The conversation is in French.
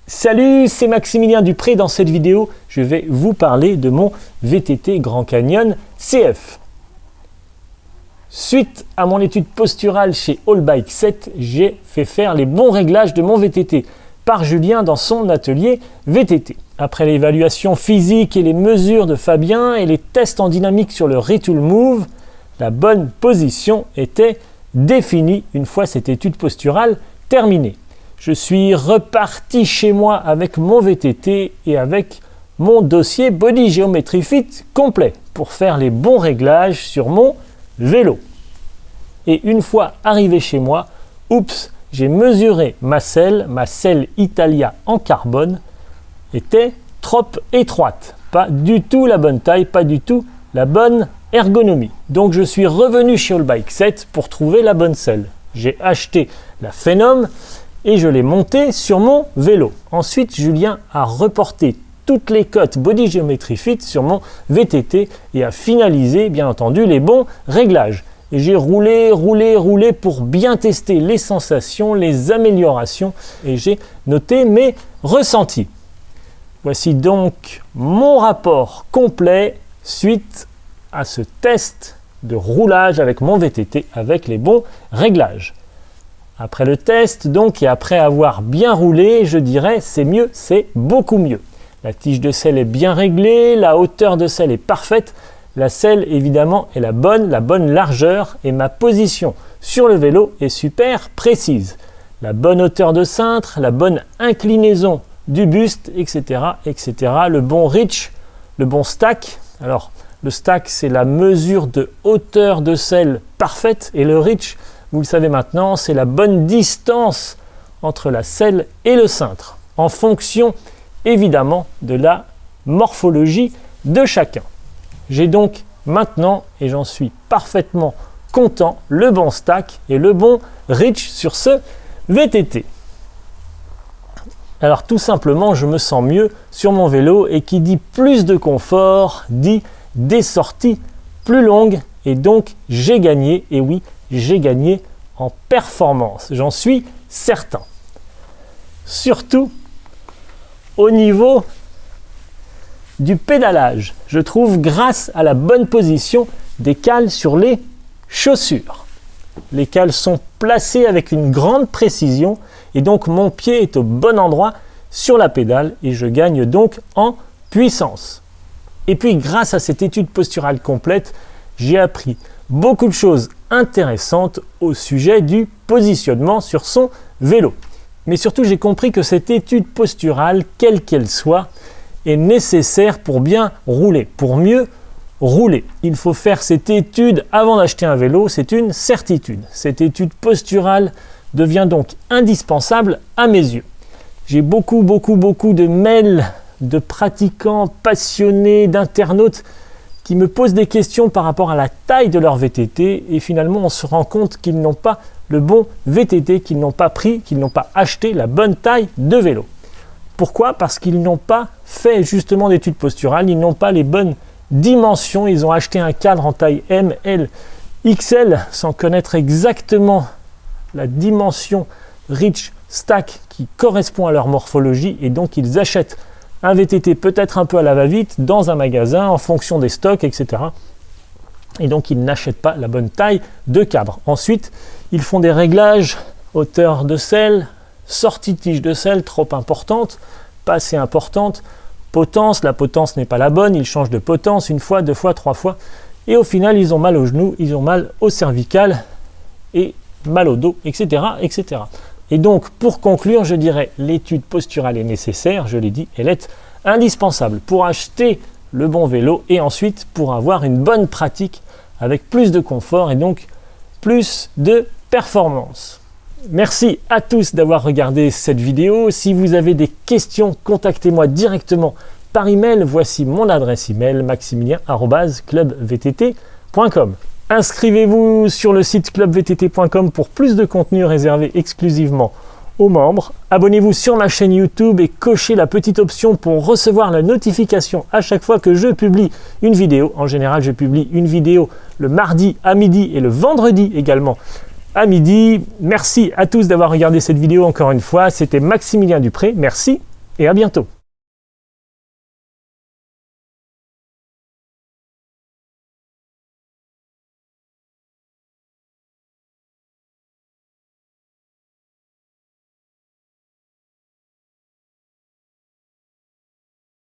Salut, c'est Maximilien Dupré. Dans cette vidéo, je vais vous parler de mon VTT Grand Canyon CF. Suite à mon étude posturale chez All Bike 7, j'ai fait faire les bons réglages de mon VTT par Julien dans son atelier VTT. Après l'évaluation physique et les mesures de Fabien et les tests en dynamique sur le Retool Move, la bonne position était définie une fois cette étude posturale terminée. Je suis reparti chez moi avec mon VTT et avec mon dossier Body Geometry Fit complet pour faire les bons réglages sur mon vélo. Et une fois arrivé chez moi, j'ai mesuré ma selle Italia en carbone était trop étroite. Pas du tout la bonne taille, pas du tout la bonne ergonomie. Donc je suis revenu chez All Bike 7 pour trouver la bonne selle. J'ai acheté la Phenom et je l'ai montée sur mon vélo. Ensuite, Julien a reporté toutes les cotes Body Geometry Fit sur mon VTT et a finalisé, bien entendu, les bons réglages. Et j'ai roulé pour bien tester les sensations, les améliorations et j'ai noté mes ressentis. Voici donc mon rapport complet suite à ce test de roulage avec mon VTT avec les bons réglages. Après le test donc et après avoir bien roulé, je dirais c'est mieux, c'est beaucoup mieux. La tige de selle est bien réglée, la hauteur de selle est parfaite, la selle évidemment est la bonne largeur et ma position sur le vélo est super précise. La bonne hauteur de cintre, la bonne inclinaison du buste, etc., etc. Le bon reach, le bon stack. Alors le stack c'est la mesure de hauteur de selle parfaite et le reach, vous le savez maintenant, c'est la bonne distance entre la selle et le cintre, en fonction évidemment de la morphologie de chacun. J'ai donc maintenant, et j'en suis parfaitement content, le bon stack et le bon reach sur ce VTT. Alors tout simplement, je me sens mieux sur mon vélo et qui dit plus de confort, dit des sorties plus longues et donc j'ai gagné, et oui, j'ai gagné en performance, j'en suis certain. Surtout au niveau du pédalage, je trouve grâce à la bonne position des cales sur les chaussures. Les cales sont placées avec une grande précision et donc mon pied est au bon endroit sur la pédale et je gagne donc en puissance. Et puis grâce à cette étude posturale complète, j'ai appris beaucoup de choses intéressantes au sujet du positionnement sur son vélo. Mais surtout, j'ai compris que cette étude posturale, quelle qu'elle soit, est nécessaire pour bien rouler, pour mieux rouler. Il faut faire cette étude avant d'acheter un vélo, c'est une certitude. Cette étude posturale devient donc indispensable à mes yeux. J'ai beaucoup de mails de pratiquants passionnés, d'internautes qui me posent des questions par rapport à la taille de leur VTT et finalement on se rend compte qu'ils n'ont pas le bon VTT, qu'ils n'ont pas pris, qu'ils n'ont pas acheté la bonne taille de vélo. Pourquoi ? Parce qu'ils n'ont pas fait justement d'études posturales, ils n'ont pas les bonnes dimensions, ils ont acheté un cadre en taille M, L, XL sans connaître exactement la dimension reach stack qui correspond à leur morphologie et donc ils achètent un VTT peut-être un peu à la va-vite dans un magasin en fonction des stocks, etc. Et donc ils n'achètent pas la bonne taille de cadre. Ensuite, ils font des réglages, hauteur de selle, sortie de tige de selle trop importante, pas assez importante, potence, la potence n'est pas la bonne, ils changent de potence une fois, deux fois, trois fois, et au final ils ont mal aux genoux, ils ont mal au cervical et mal au dos, etc., etc. Et donc, pour conclure, je dirais l'étude posturale est nécessaire, je l'ai dit, elle est indispensable pour acheter le bon vélo et ensuite pour avoir une bonne pratique avec plus de confort et donc plus de performance. Merci à tous d'avoir regardé cette vidéo. Si vous avez des questions, contactez-moi directement par email. Voici mon adresse email maximilien@clubvtt.com. Inscrivez-vous sur le site clubvtt.com pour plus de contenu réservé exclusivement aux membres. Abonnez-vous sur ma chaîne YouTube et cochez la petite option pour recevoir la notification à chaque fois que je publie une vidéo. En général, je publie une vidéo le mardi à midi et le vendredi également à midi. Merci à tous d'avoir regardé cette vidéo encore une fois. C'était Maximilien Dupré. Merci et à bientôt.